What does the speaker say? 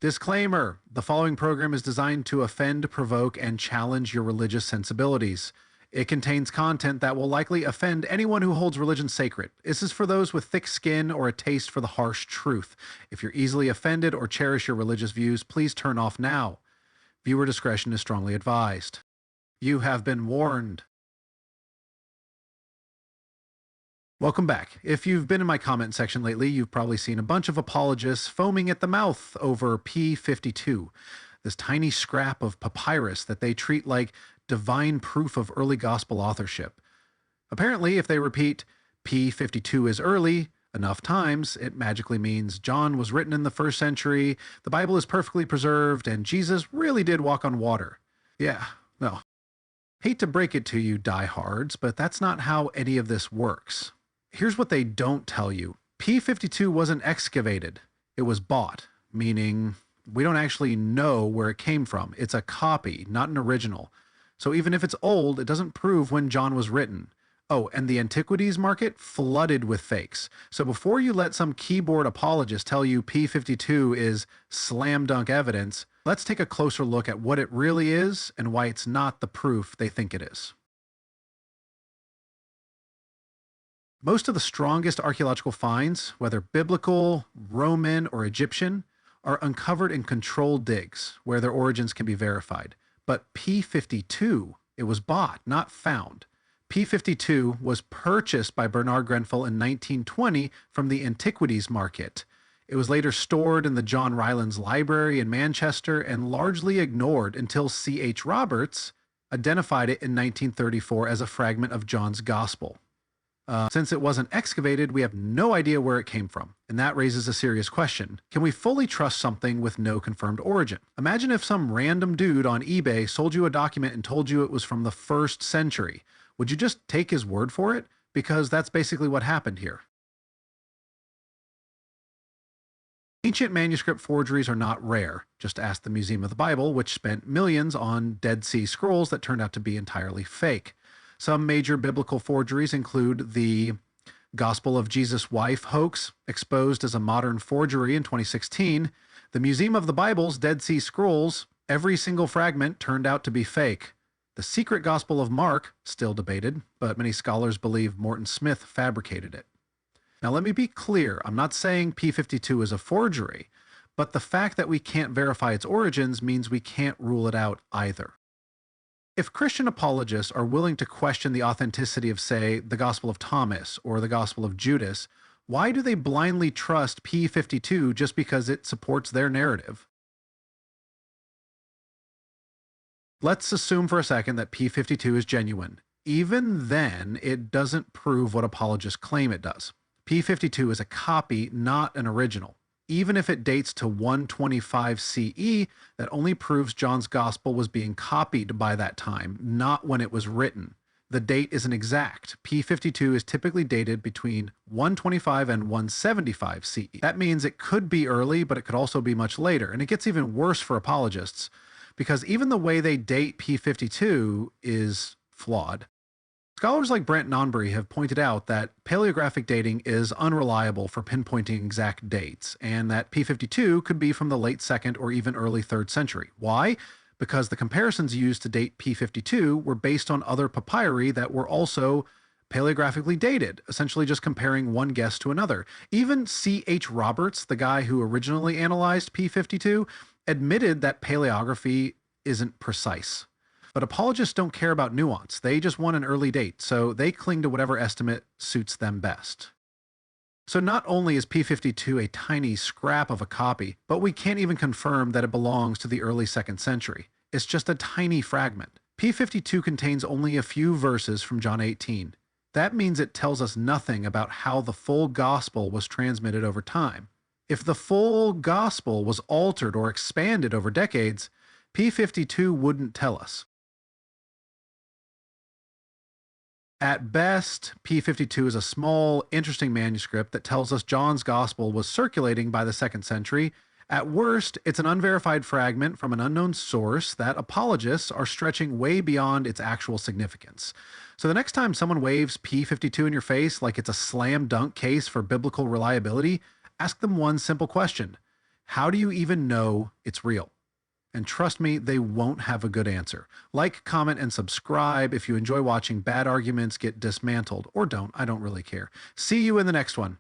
Disclaimer: the following program is designed to offend, provoke, and challenge your religious sensibilities. It contains content that will likely offend anyone who holds religion sacred. This is for those with thick skin or a taste for the harsh truth. If you're easily offended or cherish your religious views, please turn off now. Viewer discretion is strongly advised. You have been warned. Welcome back. If you've been in my comment section lately, you've probably seen a bunch of apologists foaming at the mouth over P52, this tiny scrap of papyrus that they treat like divine proof of early gospel authorship. Apparently, if they repeat P52 is early enough times, it magically means John was written in the 1st century, the Bible is perfectly preserved, and Jesus really did walk on water. Yeah, no. Hate to break it to you, diehards, but that's not how any of this works. Here's what they don't tell you. P52 wasn't excavated. It was bought, meaning we don't actually know where it came from. It's a copy, not an original. So even if it's old, it doesn't prove when John was written. Oh, and the antiquities market flooded with fakes. So before you let some keyboard apologist tell you P52 is slam dunk evidence, let's take a closer look at what it really is and why it's not the proof they think it is. Most of the strongest archaeological finds, whether biblical, Roman, or Egyptian, are uncovered in controlled digs, where their origins can be verified. But P52, it was bought, not found. P52 was purchased by Bernard Grenfell in 1920 from the antiquities market. It was later stored in the John Rylands Library in Manchester and largely ignored until C.H. Roberts identified it in 1934 as a fragment of John's Gospel. Since it wasn't excavated, we have no idea where it came from. And that raises a serious question. Can we fully trust something with no confirmed origin? Imagine if some random dude on eBay sold you a document and told you it was from the 1st century. Would you just take his word for it? Because that's basically what happened here. Ancient manuscript forgeries are not rare. Just ask the Museum of the Bible, which spent millions on Dead Sea Scrolls that turned out to be entirely fake. Some major biblical forgeries include the Gospel of Jesus' Wife hoax, exposed as a modern forgery in 2016. The Museum of the Bible's Dead Sea Scrolls, every single fragment turned out to be fake. The secret Gospel of Mark, still debated, but many scholars believe Morton Smith fabricated it. Now let me be clear, I'm not saying P52 is a forgery, but the fact that we can't verify its origins means we can't rule it out either. If Christian apologists are willing to question the authenticity of, say, the Gospel of Thomas or the Gospel of Judas, why do they blindly trust P52 just because it supports their narrative? Let's assume for a second that P52 is genuine. Even then, it doesn't prove what apologists claim it does. P52 is a copy, not an original. Even if it dates to 125 CE, that only proves John's Gospel was being copied by that time, not when it was written. The date isn't exact. P52 is typically dated between 125 and 175 CE. That means it could be early, but it could also be much later. And it gets even worse for apologists, because even the way they date P52 is flawed. Scholars like Brent Nonbury have pointed out that paleographic dating is unreliable for pinpointing exact dates, and that P52 could be from the late 2nd or even early 3rd century. Why? Because the comparisons used to date P52 were based on other papyri that were also paleographically dated, essentially just comparing one guess to another. Even C.H. Roberts, the guy who originally analyzed P52, admitted that paleography isn't precise. But apologists don't care about nuance. They just want an early date, so they cling to whatever estimate suits them best. So not only is P52 a tiny scrap of a copy, but we can't even confirm that it belongs to the early 2nd century. It's just a tiny fragment. P52 contains only a few verses from John 18. That means it tells us nothing about how the full gospel was transmitted over time. If the full gospel was altered or expanded over decades, P52 wouldn't tell us. At best, P52 is a small, interesting manuscript that tells us John's Gospel was circulating by the 2nd century. At worst, it's an unverified fragment from an unknown source that apologists are stretching way beyond its actual significance. So the next time someone waves P52 in your face like it's a slam dunk case for biblical reliability, ask them one simple question. How do you even know it's real? And trust me, they won't have a good answer. Like, comment, and subscribe if you enjoy watching bad arguments get dismantled, or don't. I don't really care. See you in the next one.